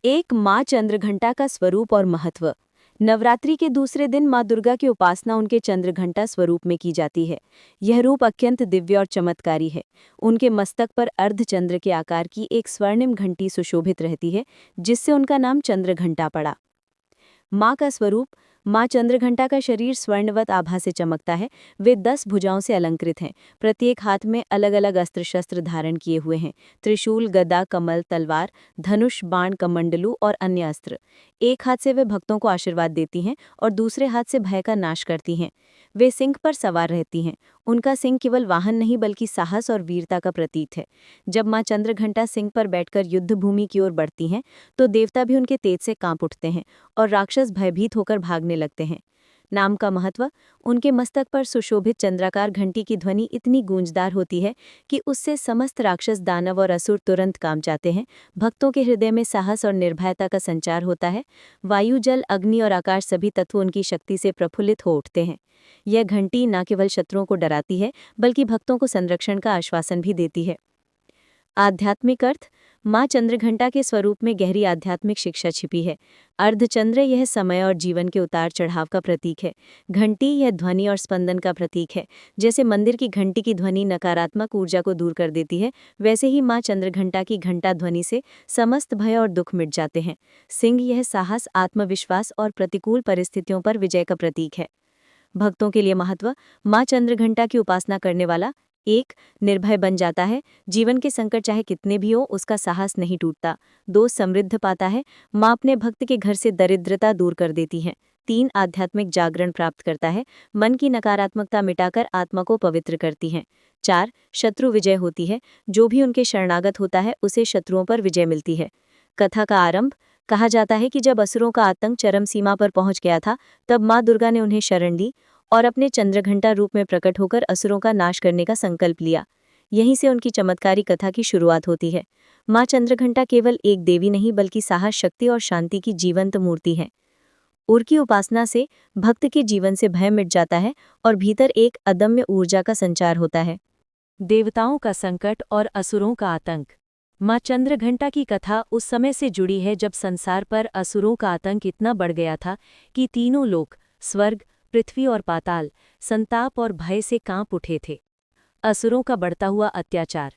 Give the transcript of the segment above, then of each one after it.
एक माँ चंद्रघंटा का स्वरूप और महत्व। नवरात्रि के दूसरे दिन माँ दुर्गा की उपासना उनके चंद्रघंटा स्वरूप में की जाती है। यह रूप अत्यंत दिव्य और चमत्कारी है। उनके मस्तक पर अर्धचंद्र के आकार की एक स्वर्णिम घंटी सुशोभित रहती है, जिससे उनका नाम चंद्रघंटा पड़ा। माँ का स्वरूप। माँ चंद्रघंटा का शरीर स्वर्णवत आभा से चमकता है। वे 10 भुजाओं से अलंकृत हैं। प्रत्येक हाथ में अलग अलग अस्त्र शस्त्र धारण किए हुए हैं। त्रिशूल, गदा, कमल, तलवार, धनुष, बाण, कमंडलू और अन्य अस्त्र। एक हाथ से वे भक्तों को आशीर्वाद देती हैं और दूसरे हाथ से भय का नाश करती हैं। वे सिंह पर सवार रहती हैं। उनका सिंह केवल वाहन नहीं बल्कि साहस और वीरता का प्रतीक है। जब माँ चंद्रघंटा सिंह पर बैठकर युद्ध भूमि की ओर बढ़ती हैं, तो देवता भी उनके तेज से कांप उठते हैं और राक्षस भयभीत होकर भागने लगते हैं। नाम का महत्व। उनके मस्तक पर सुशोभित चंद्राकार घंटी की ध्वनि इतनी गूंजदार होती है कि उससे समस्त राक्षस, दानव और असुर तुरंत कांप जाते हैं। भक्तों के हृदय में साहस और निर्भयता का संचार होता है। वायु, जल, अग्नि और आकाश सभी तत्व उनकी शक्ति से प्रफुल्लित हो उठते हैं। यह घंटी न केवल शत्रुओं को डराती है, बल्कि भक्तों को संरक्षण का आश्वासन भी देती है। आध्यात्मिक अर्थ। माँ चंद्रघंटा के स्वरूप में गहरी आध्यात्मिक शिक्षा छिपी है। अर्धचंद्र यह समय और जीवन के उतार चढ़ाव का प्रतीक है। घंटी यह ध्वनि और स्पंदन का प्रतीक है। जैसे मंदिर की घंटी की ध्वनि नकारात्मक ऊर्जा को दूर कर देती है, वैसे ही माँ चंद्रघंटा की घंटा ध्वनि से समस्त भय और दुख मिट जाते हैं। सिंह यह साहस, आत्मविश्वास और प्रतिकूल परिस्थितियों पर विजय का प्रतीक है। भक्तों के लिए महत्व। माँ चंद्रघंटा की उपासना करने वाला 1. निर्भय बन जाता है। जीवन के संकट चाहे कितने भी हो, उसका साहस नहीं टूटता। 2. समृद्ध पाता है। माँ अपने भक्त के घर से दरिद्रता दूर कर देती हैं। 3. आध्यात्मिक जागरण प्राप्त करता है। मन की नकारात्मकता मिटाकर आत्मा को पवित्र करती हैं। 4. शत्रु विजय होती है। जो भी उनके शरणागत होता है, उसे शत्रुओं पर विजय मिलती है। कथा का आरंभ। कहा जाता है कि जब असुरों का आतंक चरम सीमा पर पहुंच गया था, तब माँ दुर्गा ने उन्हें शरण ली और अपने चंद्रघंटा रूप में प्रकट होकर असुरों का नाश करने का संकल्प लिया। यहीं से उनकी चमत्कारी कथा की शुरुआत होती है। माँ चंद्रघंटा केवल एक देवी नहीं, बल्कि साहस, शक्ति और शांति की जीवंत मूर्ति है। उनकी उपासना से भक्त के जीवन से भय मिट जाता है और भीतर एक अदम्य ऊर्जा का संचार होता है। देवताओं का संकट और असुरों का आतंक। माँ चंद्रघंटा की कथा उस समय से जुड़ी है जब संसार पर असुरों का आतंक इतना बढ़ गया था कि तीनों लोक, स्वर्ग, पृथ्वी और पाताल, संताप और भय से कांप उठे थे। असुरों का बढ़ता हुआ अत्याचार।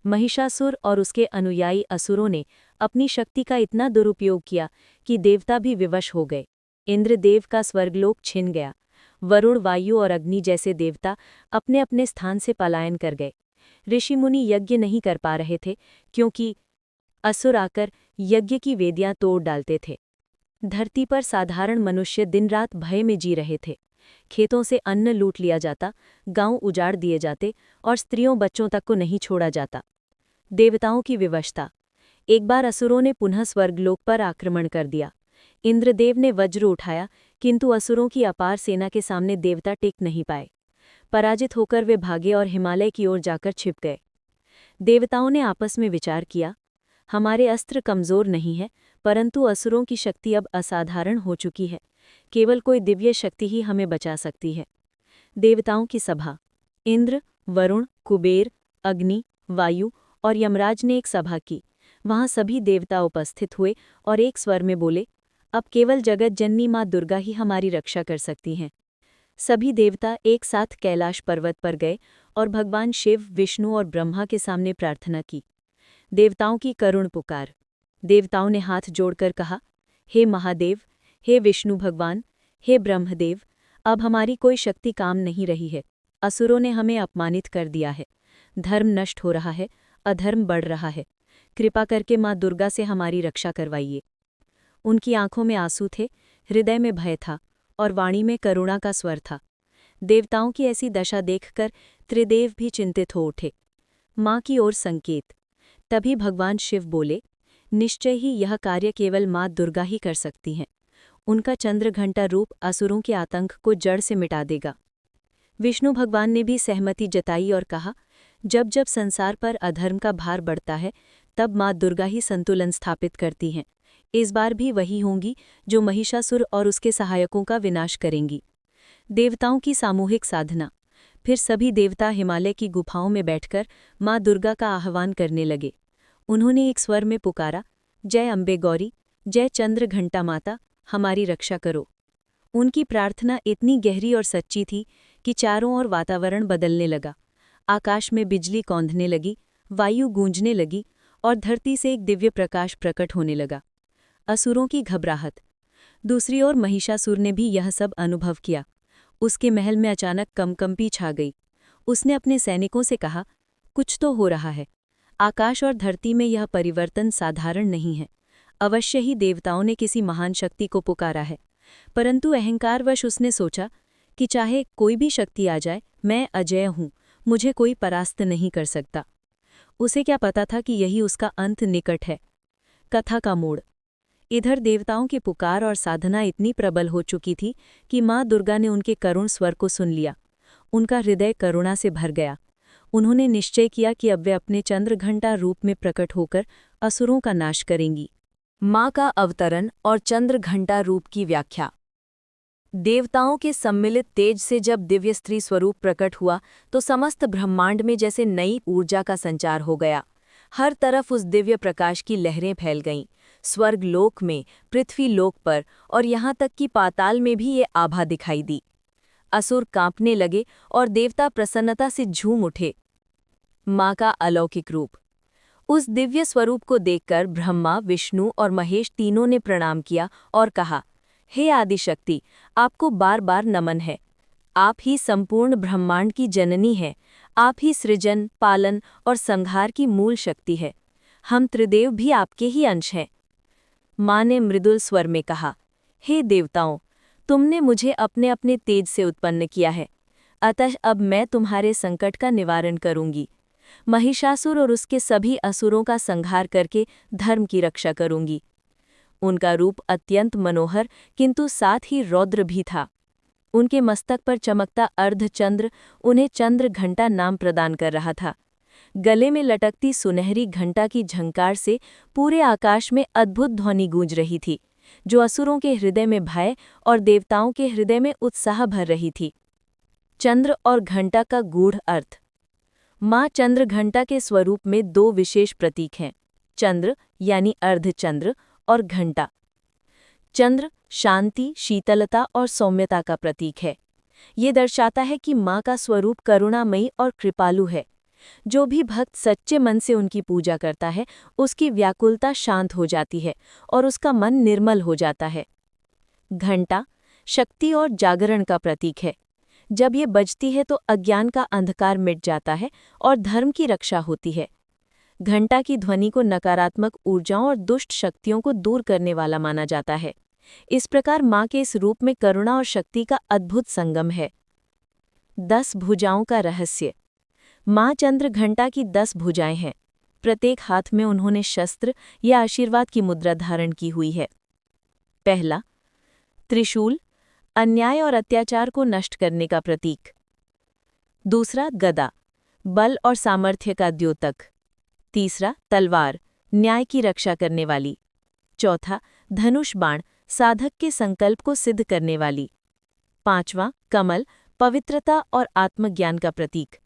महिषासुर और उसके अनुयायी असुरों ने अपनी शक्ति का इतना दुरुपयोग किया कि देवता भी विवश हो गए। इंद्रदेव का स्वर्गलोक छिन गया। वरुण, वायु और अग्नि जैसे देवता अपने अपने स्थान से पलायन कर गए। ऋषि मुनि यज्ञ नहीं कर पा रहे थे, क्योंकि असुर आकर यज्ञ की वेदियां तोड़ डालते थे। धरती पर साधारण मनुष्य दिन रात भय में जी रहे थे। खेतों से अन्न लूट लिया जाता, गांव उजाड़ दिए जाते और स्त्रियों बच्चों तक को नहीं छोड़ा जाता। देवताओं की विवशता। एक बार असुरों ने पुनः स्वर्गलोक पर आक्रमण कर दिया। इंद्रदेव ने वज्र उठाया, किंतु असुरों की अपार सेना के सामने देवता टिक नहीं पाए। पराजित होकर वे भागे और हिमालय की ओर जाकर छिप गए। देवताओं ने आपस में विचार किया, हमारे अस्त्र कमजोर नहीं है, परंतु असुरों की शक्ति अब असाधारण हो चुकी है। केवल कोई दिव्य शक्ति ही हमें बचा सकती है। देवताओं की सभा। इंद्र, वरुण, कुबेर, अग्नि, वायु और यमराज ने एक सभा की। वहां सभी देवता उपस्थित हुए और एक स्वर में बोले, अब केवल जगत जननी माँ दुर्गा ही हमारी रक्षा कर सकती हैं। सभी देवता एक साथ कैलाश पर्वत पर गए और भगवान शिव, विष्णु और ब्रह्मा के सामने प्रार्थना की। देवताओं की करुण पुकार। देवताओं ने हाथ जोड़कर कहा, हे महादेव, हे विष्णु भगवान, हे ब्रह्मदेव, अब हमारी कोई शक्ति काम नहीं रही है। असुरों ने हमें अपमानित कर दिया है। धर्म नष्ट हो रहा है, अधर्म बढ़ रहा है। कृपा करके माँ दुर्गा से हमारी रक्षा करवाइए। उनकी आंखों में आंसू थे, हृदय में भय था और वाणी में करुणा का स्वर था। देवताओं की ऐसी दशा देखकर त्रिदेव भी चिंतित हो उठे। माँ की ओर संकेत। तभी भगवान शिव बोले, निश्चय ही यह कार्य केवल माँ दुर्गा ही कर सकती हैं। उनका चंद्रघंटा रूप असुरों के आतंक को जड़ से मिटा देगा। विष्णु भगवान ने भी सहमति जताई और कहा, जब जब संसार पर अधर्म का भार बढ़ता है, तब माँ दुर्गा ही संतुलन स्थापित करती हैं। इस बार भी वही होंगी जो महिषासुर और उसके सहायकों का विनाश करेंगी। देवताओं की सामूहिक साधना। फिर सभी देवता हिमालय की गुफाओं में बैठकर माँ दुर्गा का आह्वान करने लगे। उन्होंने एक स्वर में पुकारा, जय अम्बे गौरी, जय चंद्र घंटा माता, हमारी रक्षा करो। उनकी प्रार्थना इतनी गहरी और सच्ची थी कि चारों ओर वातावरण बदलने लगा। आकाश में बिजली कौंधने लगी, वायु गूंजने लगी और धरती से एक दिव्य प्रकाश प्रकट होने लगा। असुरों की घबराहट। दूसरी ओर महिषासुर ने भी यह सब अनुभव किया। उसके महल में अचानक कंपकंपी छा गई। उसने अपने सैनिकों से कहा, कुछ तो हो रहा है। आकाश और धरती में यह परिवर्तन साधारण नहीं है। अवश्य ही देवताओं ने किसी महान शक्ति को पुकारा है। परंतु अहंकारवश उसने सोचा कि चाहे कोई भी शक्ति आ जाए, मैं अजेय हूँ, मुझे कोई परास्त नहीं कर सकता। उसे क्या पता था कि यही उसका अंत निकट है। कथा का मोड़। इधर देवताओं की पुकार और साधना इतनी प्रबल हो चुकी थी कि माँ दुर्गा ने उनके करुण स्वर को सुन लिया। उनका हृदय करुणा से भर गया। उन्होंने निश्चय किया कि अब वे अपने चंद्रघंटा रूप में प्रकट होकर असुरों का नाश करेंगी। माँ का अवतरण और चंद्रघंटा रूप की व्याख्या। देवताओं के सम्मिलित तेज से जब दिव्य स्त्री स्वरूप प्रकट हुआ तो समस्त ब्रह्मांड में जैसे नई ऊर्जा का संचार हो गया। हर तरफ उस दिव्य प्रकाश की लहरें फैल गईं। स्वर्ग लोक में, पृथ्वी लोक पर और यहाँ तक कि पाताल में भी ये आभा दिखाई दी। असुर कांपने लगे और देवता प्रसन्नता से झूम उठे। माँ का अलौकिक रूप। उस दिव्य स्वरूप को देखकर ब्रह्मा, विष्णु और महेश तीनों ने प्रणाम किया और कहा, हे आदिशक्ति, आपको बार बार नमन है। आप ही संपूर्ण ब्रह्मांड की जननी है। आप ही सृजन, पालन और संहार की मूल शक्ति है। हम त्रिदेव भी आपके ही अंश हैं। माँ ने मृदुल स्वर में कहा, हे देवताओं, तुमने मुझे अपने अपने तेज से उत्पन्न किया है, अतः अब मैं तुम्हारे संकट का निवारण करूंगी। महिषासुर और उसके सभी असुरों का संहार करके धर्म की रक्षा करूंगी। उनका रूप अत्यंत मनोहर किंतु साथ ही रौद्र भी था। उनके मस्तक पर चमकता अर्धचंद्र उन्हें चंद्र घंटा नाम प्रदान कर रहा था। गले में लटकती सुनहरी घंटा की झंकार से पूरे आकाश में अद्भुत ध्वनि गूंज रही थी, जो असुरों के हृदय में भय और देवताओं के हृदय में उत्साह भर रही थी। चंद्र और घंटा का गूढ़ अर्थ। माँ चंद्र घंटा के स्वरूप में दो विशेष प्रतीक हैं, चंद्र यानी अर्धचंद्र और घंटा। चंद्र शांति, शीतलता और सौम्यता का प्रतीक है। ये दर्शाता है कि माँ का स्वरूप करुणामयी और कृपालु है। जो भी भक्त सच्चे मन से उनकी पूजा करता है, उसकी व्याकुलता शांत हो जाती है और उसका मन निर्मल हो जाता है। घंटा शक्ति और जागरण का प्रतीक है। जब ये बजती है तो अज्ञान का अंधकार मिट जाता है और धर्म की रक्षा होती है। घंटा की ध्वनि को नकारात्मक ऊर्जाओं और दुष्ट शक्तियों को दूर करने वाला माना जाता है। इस प्रकार माँ के इस रूप में करुणा और शक्ति का अद्भुत संगम है। 10 भुजाओं का रहस्य। माँ चंद्र घंटा की 10 भुजाएं हैं। प्रत्येक हाथ में उन्होंने शस्त्र या आशीर्वाद की मुद्रा धारण की हुई है। पहला, त्रिशूल, अन्याय और अत्याचार को नष्ट करने का प्रतीक। दूसरा, गदा, बल और सामर्थ्य का द्योतक। तीसरा, तलवार, न्याय की रक्षा करने वाली। चौथा, धनुष बाण, साधक के संकल्प को सिद्ध करने वाली। पांचवां, कमल, पवित्रता और आत्मज्ञान का प्रतीक।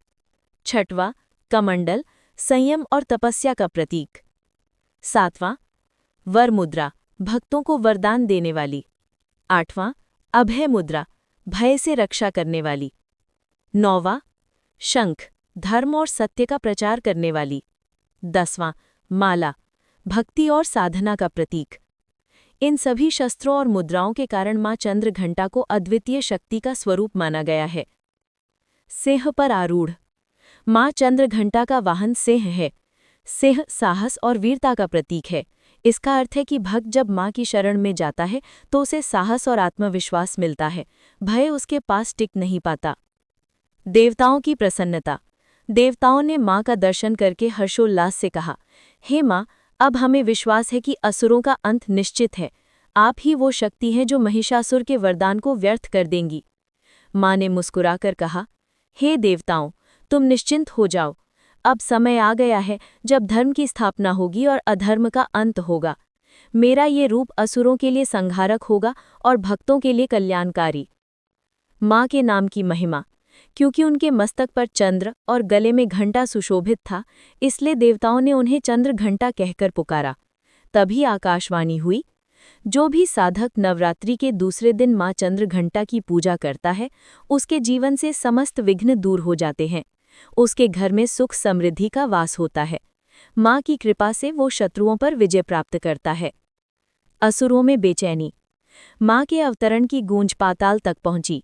छठवां, कमंडल, संयम और तपस्या का प्रतीक। सातवां, वर मुद्रा, भक्तों को वरदान देने वाली। आठवां, अभय मुद्रा, भय से रक्षा करने वाली। नौवां, शंख, धर्म और सत्य का प्रचार करने वाली। 10वां, माला, भक्ति और साधना का प्रतीक। इन सभी शस्त्रों और मुद्राओं के कारण माँ चंद्र घंटा को अद्वितीय शक्ति का स्वरूप माना गया है। सिंह पर आरूढ़। माँ चंद्र घंटा का वाहन सिंह है। सिंह साहस और वीरता का प्रतीक है। इसका अर्थ है कि भक्त जब माँ की शरण में जाता है तो उसे साहस और आत्मविश्वास मिलता है, भय उसके पास टिक नहीं पाता। देवताओं की प्रसन्नता। देवताओं ने माँ का दर्शन करके हर्षोल्लास से कहा, हे माँ, अब हमें विश्वास है कि असुरों का अंत निश्चित है। आप ही वो शक्ति हैं जो महिषासुर के वरदान को व्यर्थ कर देंगी। माँ ने मुस्कुराकर कहा, हे देवताओं, तुम निश्चिंत हो जाओ। अब समय आ गया है जब धर्म की स्थापना होगी और अधर्म का अंत होगा। मेरा ये रूप असुरों के लिए संहारक होगा और भक्तों के लिए कल्याणकारी। माँ के नाम की महिमा। क्योंकि उनके मस्तक पर चंद्र और गले में घंटा सुशोभित था, इसलिए देवताओं ने उन्हें चंद्र घंटा कहकर पुकारा। तभी आकाशवाणी हुई, जो भी साधक नवरात्रि के दूसरे दिन माँ चंद्रघंटा की पूजा करता है, उसके जीवन से समस्त विघ्न दूर हो जाते हैं। उसके घर में सुख समृद्धि का वास होता है। माँ की कृपा से वो शत्रुओं पर विजय प्राप्त करता है। असुरों में बेचैनी। माँ के अवतरण की गूंज पाताल तक पहुंची।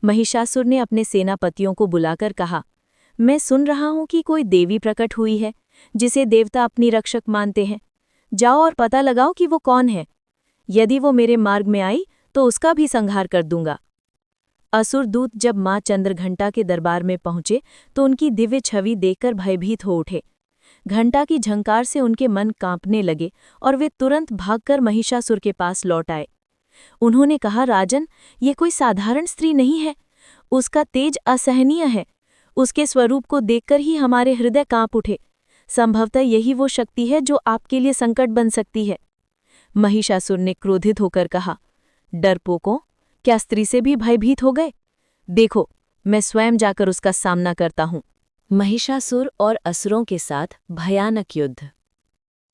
महिषासुर ने अपने सेनापतियों को बुलाकर कहा, मैं सुन रहा हूं कि कोई देवी प्रकट हुई है, जिसे देवता अपनी रक्षक मानते हैं। जाओ और पता लगाओ कि वो कौन है। यदि वो मेरे मार्ग में आई तो उसका भी संहार कर दूंगा। असुर दूत जब माँ चंद्रघंटा के दरबार में पहुंचे तो उनकी दिव्य छवि देखकर भयभीत हो उठे। घंटा की झंकार से उनके मन कांपने लगे और वे तुरंत भागकर महिषासुर के पास लौट आए। उन्होंने कहा, राजन, ये कोई साधारण स्त्री नहीं है। उसका तेज असहनीय है। उसके स्वरूप को देखकर ही हमारे हृदय कांप उठे। संभवतः यही वो शक्ति है जो आपके लिए संकट बन सकती है। महिषासुर ने क्रोधित होकर कहा, डरपोकों, क्या स्त्री से भी भयभीत हो गए? देखो, मैं स्वयं जाकर उसका सामना करता हूं। महिषासुर और असुरों के साथ भयानक युद्ध।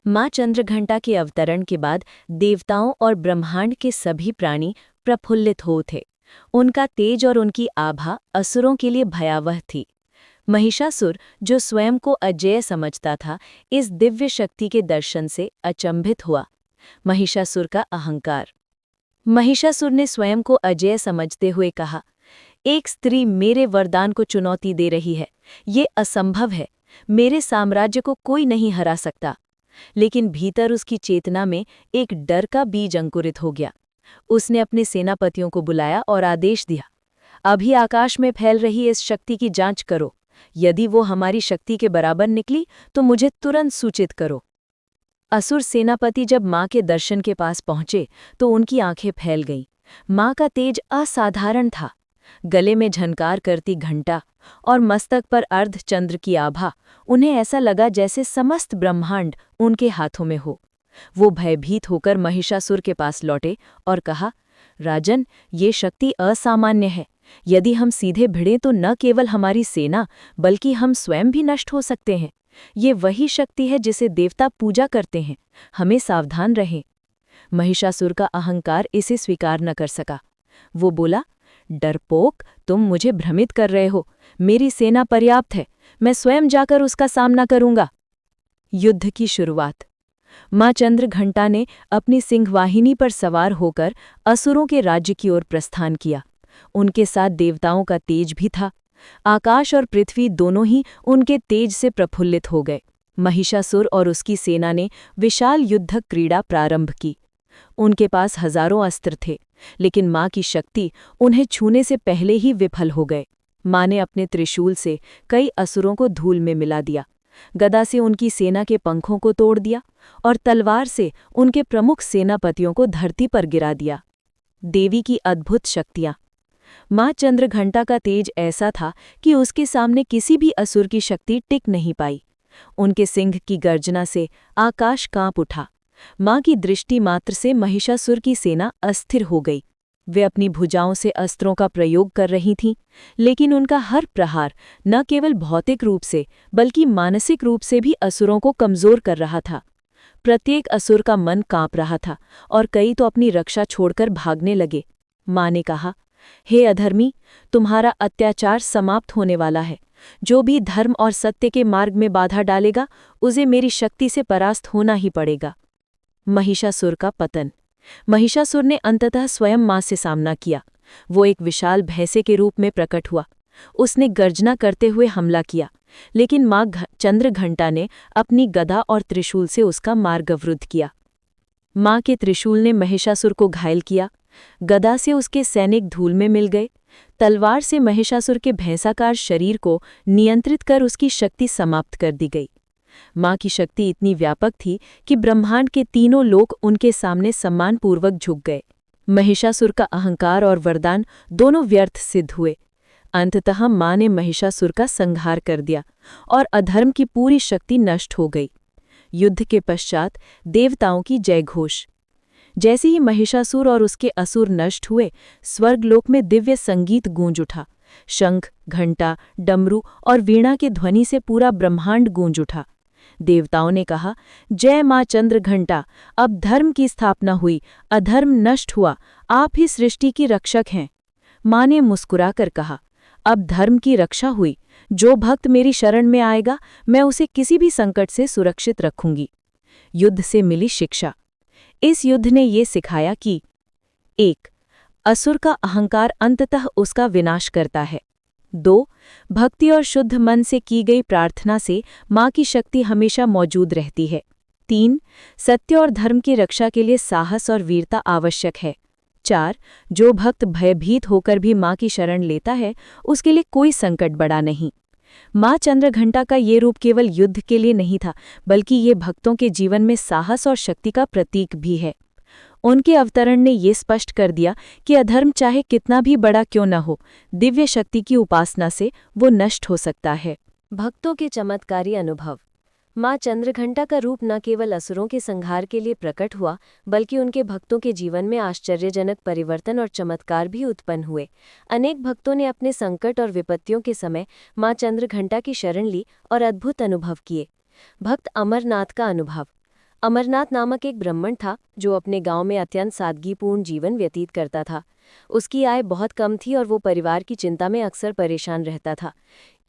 माँ चंद्रघंटा के अवतरण के बाद देवताओं और ब्रह्मांड के सभी प्राणी प्रफुल्लित हो उठे। उनका तेज और उनकी आभा असुरों के लिए भयावह थी। महिषासुर, जो स्वयं को अजेय समझता था, इस दिव्य शक्ति के दर्शन से अचंभित हुआ। महिषासुर का अहंकार। महिषासुर ने स्वयं को अजेय समझते हुए कहा, एक स्त्री मेरे वरदान को चुनौती दे रही है। ये असंभव है। मेरे साम्राज्य को कोई नहीं हरा सकता। लेकिन भीतर उसकी चेतना में एक डर का बीज अंकुरित हो गया। उसने अपने सेनापतियों को बुलाया और आदेश दिया, अभी आकाश में फैल रही इस शक्ति की जांच करो। यदि वो हमारी शक्ति के बराबर निकली तो मुझे तुरंत सूचित करो। असुर सेनापति जब माँ के दर्शन के पास पहुंचे तो उनकी आंखें फैल गईं। माँ का तेज असाधारण था। गले में झनकार करती घंटा और मस्तक पर अर्धचंद्र की आभा, उन्हें ऐसा लगा जैसे समस्त ब्रह्मांड उनके हाथों में हो। वो भयभीत होकर महिषासुर के पास लौटे और कहा, राजन, ये शक्ति असामान्य है। यदि हम सीधे भिड़ें तो न केवल हमारी सेना बल्कि हम स्वयं भी नष्ट हो सकते हैं। ये वही शक्ति है जिसे देवता पूजा करते हैं। हमें सावधान रहें। महिषासुर का अहंकार इसे स्वीकार न कर सका। वो बोला, डरपोक, तुम मुझे भ्रमित कर रहे हो। मेरी सेना पर्याप्त है। मैं स्वयं जाकर उसका सामना करूंगा। युद्ध की शुरुआत। माँ चंद्रघंटा ने अपनी सिंहवाहिनी पर सवार होकर असुरों के राज्य की ओर प्रस्थान किया। उनके साथ देवताओं का तेज भी था। आकाश और पृथ्वी दोनों ही उनके तेज से प्रफुल्लित हो गए। महिषासुर और उसकी सेना ने विशाल युद्धक क्रीड़ा प्रारंभ की। उनके पास हजारों अस्त्र थे, लेकिन माँ की शक्ति उन्हें छूने से पहले ही विफल हो गए। माँ ने अपने त्रिशूल से कई असुरों को धूल में मिला दिया, गदा से उनकी सेना के पंखों को तोड़ दिया और तलवार से उनके प्रमुख सेनापतियों को धरती पर गिरा दिया। देवी की अद्भुत शक्तियाँ। माँ चंद्रघंटा का तेज ऐसा था कि उसके सामने किसी भी असुर की शक्ति टिक नहीं पाई। उनके सिंह की गर्जना से आकाश कांप उठा। माँ की दृष्टि मात्र से महिषासुर की सेना अस्थिर हो गई। वे अपनी भुजाओं से अस्त्रों का प्रयोग कर रही थीं, लेकिन उनका हर प्रहार न केवल भौतिक रूप से बल्कि मानसिक रूप से भी असुरों को कमजोर कर रहा था। प्रत्येक असुर का मन कांप रहा था और कई तो अपनी रक्षा छोड़कर भागने लगे। माँ ने कहा, हे अधर्मी, तुम्हारा अत्याचार समाप्त होने वाला है। जो भी धर्म और सत्य के मार्ग में बाधा डालेगा, उसे मेरी शक्ति से परास्त होना ही पड़ेगा। महिषासुर का पतन। महिषासुर ने अंततः स्वयं माँ से सामना किया। वो एक विशाल भैंसे के रूप में प्रकट हुआ। उसने गर्जना करते हुए हमला किया, लेकिन माँ चंद्रघंटा ने अपनी गदा और त्रिशूल से उसका मार्ग अवरुद्ध किया। माँ के त्रिशूल ने महिषासुर को घायल किया। गदा से उसके सैनिक धूल में मिल गए। तलवार से महिषासुर के भैंसाकार शरीर को नियंत्रित कर उसकी शक्ति समाप्त कर दी गई। माँ की शक्ति इतनी व्यापक थी कि ब्रह्मांड के तीनों लोक उनके सामने सम्मानपूर्वक झुक गए। महिषासुर का अहंकार और वरदान दोनों व्यर्थ सिद्ध हुए। अंततः माँ ने महिषासुर का संहार कर दिया और अधर्म की पूरी शक्ति नष्ट हो गई। युद्ध के पश्चात देवताओं की जयघोष। जैसे ही महिषासुर और उसके असुर नष्ट हुए, स्वर्गलोक में दिव्य संगीत गूंज उठा। शंख, घंटा, डमरू और वीणा के ध्वनि से पूरा ब्रह्मांड गूंज उठा। देवताओं ने कहा, जय माँ चंद्रघंटा, अब धर्म की स्थापना हुई, अधर्म नष्ट हुआ, आप ही सृष्टि की रक्षक हैं। माँ ने मुस्कुराकर कहा, अब धर्म की रक्षा हुई, जो भक्त मेरी शरण में आएगा मैं उसे किसी भी संकट से सुरक्षित रखूंगी। युद्ध से मिली शिक्षा। इस युद्ध ने ये सिखाया कि 1. असुर का अहंकार अंततः उसका विनाश करता है। 2. भक्ति और शुद्ध मन से की गई प्रार्थना से माँ की शक्ति हमेशा मौजूद रहती है। 3. सत्य और धर्म की रक्षा के लिए साहस और वीरता आवश्यक है। 4. जो भक्त भयभीत होकर भी माँ की शरण लेता है उसके लिए कोई संकट बड़ा नहीं। माँ चंद्रघंटा का ये रूप केवल युद्ध के लिए नहीं था, बल्कि ये भक्तों के जीवन में साहस और शक्ति का प्रतीक भी है। उनके अवतरण ने ये स्पष्ट कर दिया कि अधर्म चाहे कितना भी बड़ा क्यों न हो, दिव्य शक्ति की उपासना से वो नष्ट हो सकता है। भक्तों के चमत्कारी अनुभव। माँ चंद्रघंटा का रूप न केवल असुरों के संहार के लिए प्रकट हुआ, बल्कि उनके भक्तों के जीवन में आश्चर्यजनक परिवर्तन और चमत्कार भी उत्पन्न हुए। अनेक भक्तों ने अपने संकट और विपत्तियों के समय माँ चंद्रघंटा की शरण ली और अद्भुत अनुभव किए। भक्त अमरनाथ का अनुभव। अमरनाथ नामक एक ब्राह्मण था जो अपने गांव में अत्यंत सादगीपूर्ण जीवन व्यतीत करता था। उसकी आय बहुत कम थी और वो परिवार की चिंता में अक्सर परेशान रहता था।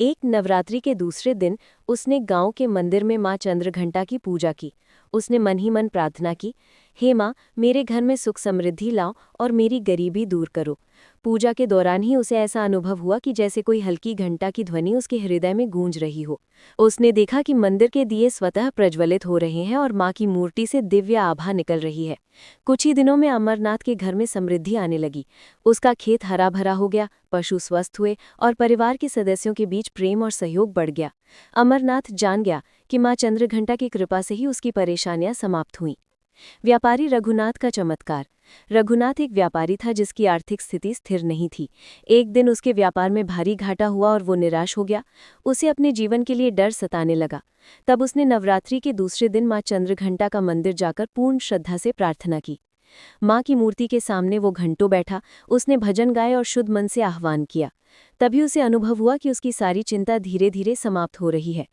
एक नवरात्रि के दूसरे दिन उसने गांव के मंदिर में माँ चंद्रघंटा की पूजा की। उसने मन ही मन प्रार्थना की, हे माँ, मेरे घर में सुख समृद्धि लाओ और मेरी गरीबी दूर करो। पूजा के दौरान ही उसे ऐसा अनुभव हुआ कि जैसे कोई हल्की घंटा की ध्वनि उसके हृदय में गूंज रही हो। उसने देखा कि मंदिर के दिए स्वतः प्रज्वलित हो रहे हैं और माँ की मूर्ति से दिव्य आभा निकल रही है। कुछ ही दिनों में अमरनाथ के घर में समृद्धि आने लगी। उसका खेत हरा भरा हो गया, पशु स्वस्थ हुए और परिवार के सदस्यों के बीच प्रेम और सहयोग बढ़ गया। अमरनाथ जान गया कि माँ चंद्रघंटा की कृपा से ही उसकी परेशानियां समाप्त हुईं। व्यापारी रघुनाथ का चमत्कार। रघुनाथ एक व्यापारी था जिसकी आर्थिक स्थिति स्थिर नहीं थी। एक दिन उसके व्यापार में भारी घाटा हुआ और वो निराश हो गया। उसे अपने जीवन के लिए डर सताने लगा। तब उसने नवरात्रि के दूसरे दिन माँ चंद्रघंटा का मंदिर जाकर पूर्ण श्रद्धा से प्रार्थना की। माँ की मूर्ति के सामने वो घंटों बैठा, उसने भजन गाए और शुद्ध मन से आह्वान किया। तभी उसे अनुभव हुआ कि उसकी सारी चिंता धीरे धीरे समाप्त हो रही है।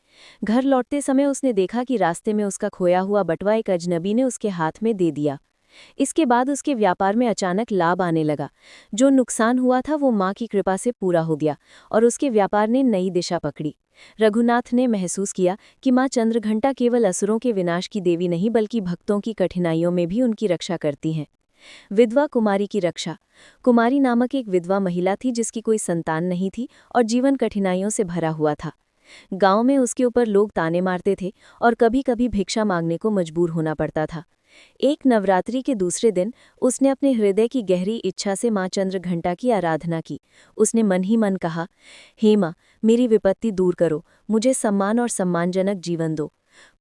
घर लौटते समय उसने देखा कि रास्ते में उसका खोया हुआ बटुआ एक अजनबी ने उसके हाथ में दे दिया। इसके बाद उसके व्यापार में अचानक लाभ आने लगा। जो नुकसान हुआ था वो माँ की कृपा से पूरा हो गया और उसके व्यापार ने नई दिशा पकड़ी। रघुनाथ ने महसूस किया कि माँ चंद्रघंटा केवल असुरों के विनाश की देवी नहीं बल्कि भक्तों की कठिनाइयों में भी उनकी रक्षा करती हैं। विधवा कुमारी की रक्षा। कुमारी नामक एक विधवा महिला थी जिसकी कोई संतान नहीं थी और जीवन कठिनाइयों से भरा हुआ था। गांव में उसके ऊपर लोग ताने मारते थे और कभी कभी भिक्षा मांगने को मजबूर होना पड़ता था। एक नवरात्रि के दूसरे दिन उसने अपने हृदय की गहरी इच्छा से माँ चंद्रघंटा की आराधना की। उसने मन ही मन कहा, हे माँ, मेरी विपत्ति दूर करो, मुझे सम्मान और सम्मानजनक जीवन दो।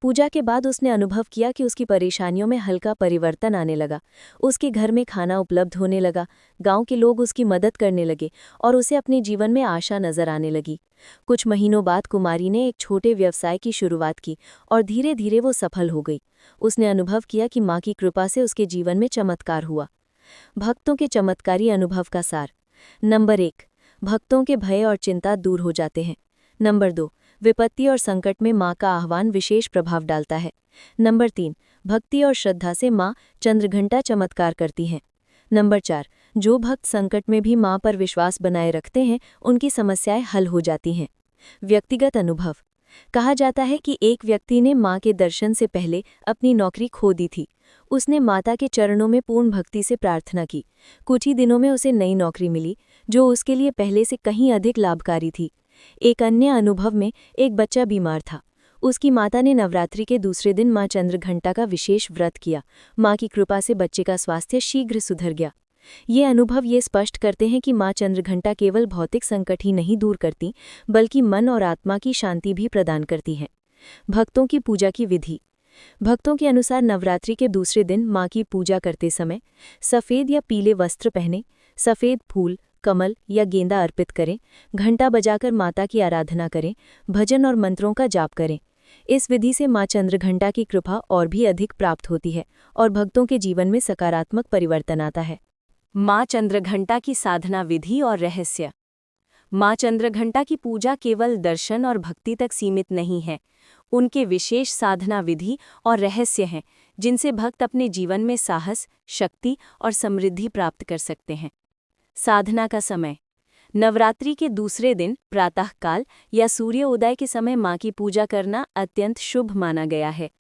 पूजा के बाद उसने अनुभव किया कि उसकी परेशानियों में हल्का परिवर्तन आने लगा। उसके घर में खाना उपलब्ध होने लगा, गांव के लोग उसकी मदद करने लगे और उसे अपने जीवन में आशा नजर आने लगी। कुछ महीनों बाद कुमारी ने एक छोटे व्यवसाय की शुरुआत की और धीरे धीरे वो सफल हो गई। उसने अनुभव किया कि माँ की कृपा से उसके जीवन में चमत्कार हुआ। भक्तों के चमत्कारी अनुभव का सार। नंबर 1, भक्तों के भय और चिंता दूर हो जाते हैं। नंबर 2, विपत्ति और संकट में माँ का आह्वान विशेष प्रभाव डालता है। नंबर 3, भक्ति और श्रद्धा से माँ चंद्रघंटा चमत्कार करती हैं। नंबर 4, जो भक्त संकट में भी माँ पर विश्वास बनाए रखते हैं उनकी समस्याएं हल हो जाती हैं। व्यक्तिगत अनुभव। कहा जाता है कि एक व्यक्ति ने माँ के दर्शन से पहले अपनी नौकरी खो दी थी। उसने माता के चरणों में पूर्ण भक्ति से प्रार्थना की। कुछ ही दिनों में उसे नई नौकरी मिली जो उसके लिए पहले से कहीं अधिक लाभकारी थी। एक अन्य अनुभव में एक बच्चा बीमार था। उसकी माता ने नवरात्रि के दूसरे दिन माँ चंद्रघंटा का विशेष व्रत किया। माँ की कृपा से बच्चे का स्वास्थ्य शीघ्र सुधर गया। ये अनुभव ये स्पष्ट करते हैं कि माँ चंद्रघंटा केवल भौतिक संकट ही नहीं दूर करती, बल्कि मन और आत्मा की शांति भी प्रदान करती हैं। भक्तों की पूजा की विधि। भक्तों के अनुसार नवरात्रि के दूसरे दिन माँ की पूजा करते समय सफ़ेद या पीले वस्त्र पहने, सफ़ेद फूल, कमल या गेंदा अर्पित करें, घंटा बजाकर माता की आराधना करें, भजन और मंत्रों का जाप करें। इस विधि से माँ चंद्रघंटा की कृपा और भी अधिक प्राप्त होती है और भक्तों के जीवन में सकारात्मक परिवर्तन आता है। माँ चंद्रघंटा की साधना विधि और रहस्य। माँ चंद्रघंटा की पूजा केवल दर्शन और भक्ति तक सीमित नहीं है। उनके विशेष साधना विधि और रहस्य हैं जिनसे भक्त अपने जीवन में साहस, शक्ति और समृद्धि प्राप्त कर सकते हैं। साधना का समय। नवरात्रि के दूसरे दिन प्रातःकाल या सूर्य उदय के समय मां की पूजा करना अत्यंत शुभ माना गया है।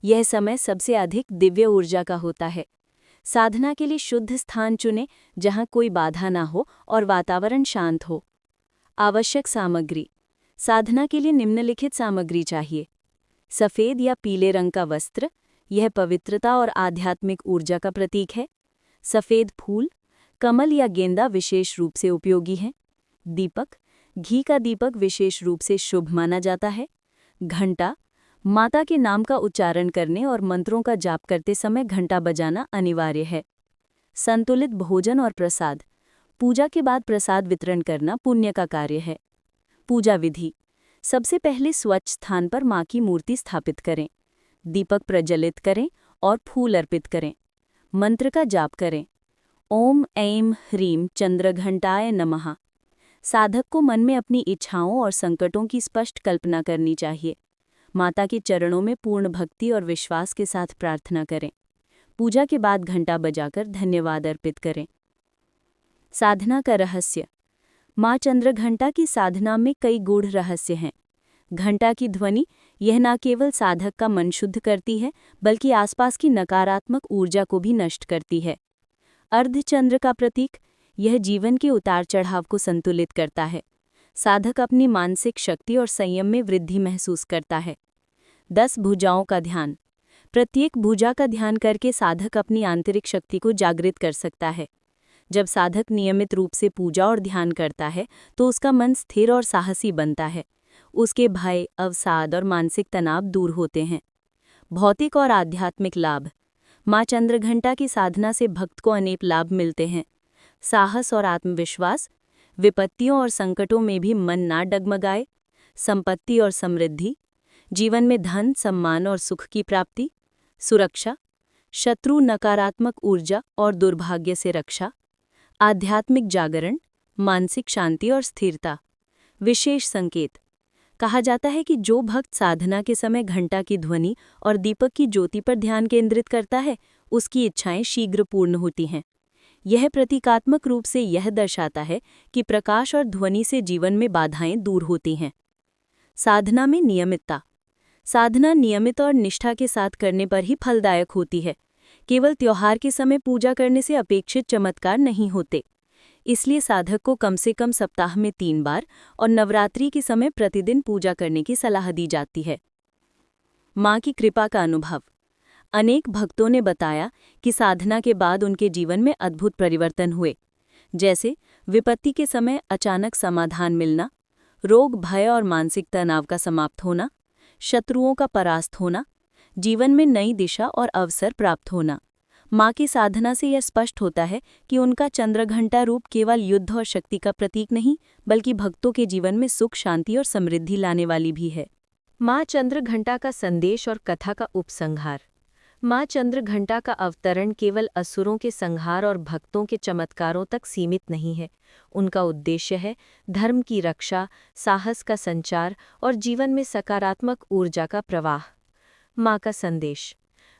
यह समय सबसे अधिक दिव्य ऊर्जा का होता है। साधना के लिए शुद्ध स्थान चुनें जहां कोई बाधा ना हो और वातावरण शांत हो। आवश्यक सामग्री। साधना के लिए निम्नलिखित सामग्री चाहिए। सफ़ेद या पीले रंग का वस्त्र, यह पवित्रता और आध्यात्मिक ऊर्जा का प्रतीक है। सफ़ेद फूल, कमल या गेंदा विशेष रूप से उपयोगी है। दीपक, घी का दीपक विशेष रूप से शुभ माना जाता है। घंटा, माता के नाम का उच्चारण करने और मंत्रों का जाप करते समय घंटा बजाना अनिवार्य है। संतुलित भोजन और प्रसाद। पूजा के बाद प्रसाद वितरण करना पुण्य का कार्य है। पूजा विधि। सबसे पहले स्वच्छ स्थान पर मां की मूर्ति स्थापित करें। दीपक प्रज्वलित करें और फूल अर्पित करें। मंत्र का जाप करें। ओम ऐं ह्रीं चंद्रघंटाय नमः। साधक को मन में अपनी इच्छाओं और संकटों की स्पष्ट कल्पना करनी चाहिए। माता के चरणों में पूर्ण भक्ति और विश्वास के साथ प्रार्थना करें। पूजा के बाद घंटा बजाकर धन्यवाद अर्पित करें। साधना का रहस्य। मां चंद्रघंटा की साधना में कई गूढ़ रहस्य हैं। घंटा की ध्वनि यह न केवल साधक का मन शुद्ध करती है बल्कि आसपास की नकारात्मक ऊर्जा को भी नष्ट करती है। अर्धचंद्र का प्रतीक, यह जीवन के उतार चढ़ाव को संतुलित करता है। साधक अपनी मानसिक शक्ति और संयम में वृद्धि महसूस करता है। 10 भुजाओं का ध्यान। प्रत्येक भुजा का ध्यान करके साधक अपनी आंतरिक शक्ति को जागृत कर सकता है। जब साधक नियमित रूप से पूजा और ध्यान करता है तो उसका मन स्थिर और साहसी बनता है। उसके भय, अवसाद और मानसिक तनाव दूर होते हैं। भौतिक और आध्यात्मिक लाभ। मां चंद्रघंटा की साधना से भक्त को अनेक लाभ मिलते हैं। साहस और आत्मविश्वास, विपत्तियों और संकटों में भी मन ना डगमगाए। संपत्ति और समृद्धि, जीवन में धन, सम्मान और सुख की प्राप्ति। सुरक्षा, शत्रु, नकारात्मक ऊर्जा और दुर्भाग्य से रक्षा। आध्यात्मिक जागरण, मानसिक शांति और स्थिरता। विशेष संकेत। कहा जाता है कि जो भक्त साधना के समय घंटा की ध्वनि और दीपक की ज्योति पर ध्यान केंद्रित करता है, उसकी इच्छाएं शीघ्र पूर्ण होती हैं। यह प्रतीकात्मक रूप से यह दर्शाता है कि प्रकाश और ध्वनि से जीवन में बाधाएं दूर होती हैं। साधना में नियमितता। साधना नियमित और निष्ठा के साथ करने पर ही फलदायक होती है। केवल त्योहार के समय पूजा करने से अपेक्षित चमत्कार नहीं होते। इसलिए साधक को कम से कम सप्ताह में 3 बार और नवरात्रि के समय प्रतिदिन पूजा करने की सलाह दी जाती है। मां की कृपा का अनुभव। अनेक भक्तों ने बताया कि साधना के बाद उनके जीवन में अद्भुत परिवर्तन हुए, जैसे विपत्ति के समय अचानक समाधान मिलना, रोग, भय और मानसिक तनाव का समाप्त होना, शत्रुओं का परास्त होना, जीवन में नई दिशा और अवसर प्राप्त होना। मां की साधना से यह स्पष्ट होता है कि उनका चंद्रघंटा रूप केवल युद्ध और शक्ति का प्रतीक नहीं बल्कि भक्तों के जीवन में सुख, शांति और समृद्धि लाने वाली भी है। मां चंद्रघंटा का संदेश और कथा का उपसंहार। मां चंद्रघंटा का अवतरण केवल असुरों के संहार और भक्तों के चमत्कारों तक सीमित नहीं है। उनका उद्देश्य है धर्म की रक्षा, साहस का संचार और जीवन में सकारात्मक ऊर्जा का प्रवाह। मां का संदेश।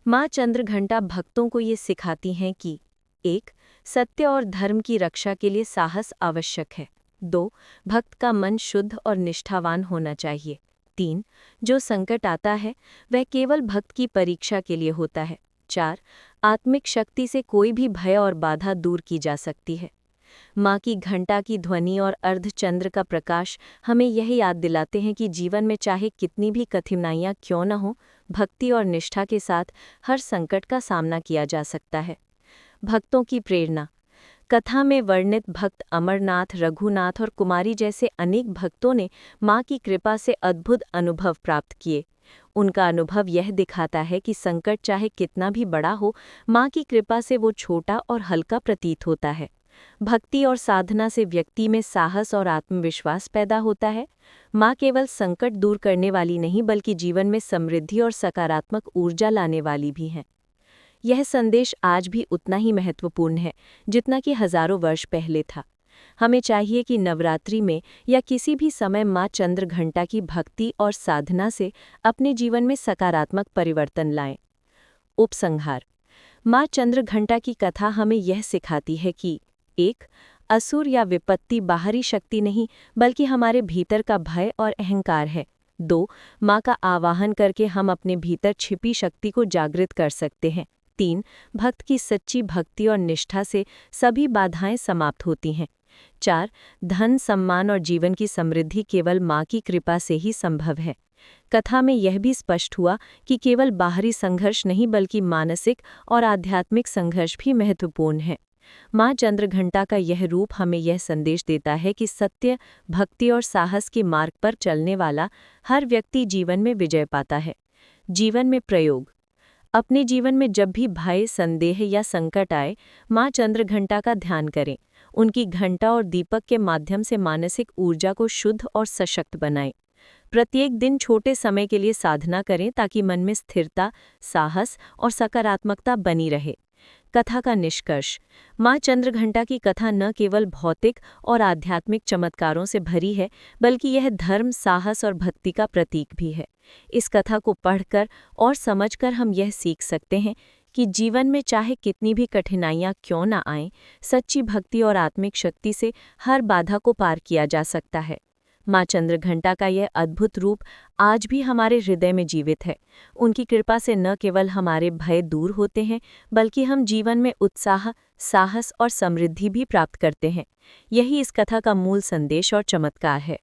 मां चंद्रघंटा भक्तों को ये सिखाती हैं कि 1. सत्य और धर्म की रक्षा के लिए साहस आवश्यक है। 2. भक्त का मन शुद्ध और निष्ठावान होना चाहिए। 3. जो संकट आता है वह केवल भक्त की परीक्षा के लिए होता है। 4. आत्मिक शक्ति से कोई भी भय और बाधा दूर की जा सकती है। मां की घंटा की ध्वनि और अर्धचंद्र का प्रकाश हमें यह याद दिलाते हैं कि जीवन में चाहे कितनी भी कठिनाइयां क्यों न हो, भक्ति और निष्ठा के साथ हर संकट का सामना किया जा सकता है। भक्तों की प्रेरणा। कथा में वर्णित भक्त अमरनाथ, रघुनाथ और कुमारी जैसे अनेक भक्तों ने मां की कृपा से अद्भुत अनुभव प्राप्त किए। उनका अनुभव यह दिखाता है कि संकट चाहे कितना भी बड़ा हो, मां की कृपा से वो छोटा और हल्का प्रतीत होता है। भक्ति और साधना से व्यक्ति में साहस और आत्मविश्वास पैदा होता है। मां केवल संकट दूर करने वाली नहीं बल्कि जीवन में समृद्धि और सकारात्मक ऊर्जा लाने वाली भी हैं। यह संदेश आज भी उतना ही महत्वपूर्ण है जितना कि हजारों वर्ष पहले था। हमें चाहिए कि नवरात्रि में या किसी भी समय माँ चंद्रघंटा की भक्ति और साधना से अपने जीवन में सकारात्मक परिवर्तन लाएं। उपसंहार। माँ चंद्रघंटा की कथा हमें यह सिखाती है कि 1. असुर या विपत्ति बाहरी शक्ति नहीं बल्कि हमारे भीतर का भय और अहंकार है। 2. माँ का आवाहन करके हम अपने भीतर छिपी शक्ति को जागृत कर सकते हैं। 3. भक्त की सच्ची भक्ति और निष्ठा से सभी बाधाएं समाप्त होती हैं। 4. धन, सम्मान और जीवन की समृद्धि केवल माँ की कृपा से ही संभव है। कथा में यह भी स्पष्ट हुआ कि केवल बाहरी संघर्ष नहीं बल्कि मानसिक और आध्यात्मिक संघर्ष भी महत्वपूर्ण है। माँ चंद्रघंटा का यह रूप हमें यह संदेश देता है कि सत्य, भक्ति और साहस के मार्ग पर चलने वाला हर व्यक्ति जीवन में विजय पाता है। जीवन में प्रयोग। अपने जीवन में जब भी भय, संदेह या संकट आए, माँ चंद्रघंटा का ध्यान करें। उनकी घंटा और दीपक के माध्यम से मानसिक ऊर्जा को शुद्ध और सशक्त बनाएं। प्रत्येक दिन छोटे समय के लिए साधना करें ताकि मन में स्थिरता, साहस और सकारात्मकता बनी रहे। कथा का निष्कर्ष। माँ चंद्रघंटा की कथा न केवल भौतिक और आध्यात्मिक चमत्कारों से भरी है बल्कि यह धर्म, साहस और भक्ति का प्रतीक भी है। इस कथा को पढ़कर और समझकर हम यह सीख सकते हैं कि जीवन में चाहे कितनी भी कठिनाइयाँ क्यों न आएं, सच्ची भक्ति और आत्मिक शक्ति से हर बाधा को पार किया जा सकता है। माँ चंद्रघंटा का यह अद्भुत रूप आज भी हमारे हृदय में जीवित है। उनकी कृपा से न केवल हमारे भय दूर होते हैं बल्कि हम जीवन में उत्साह, साहस और समृद्धि भी प्राप्त करते हैं। यही इस कथा का मूल संदेश और चमत्कार है।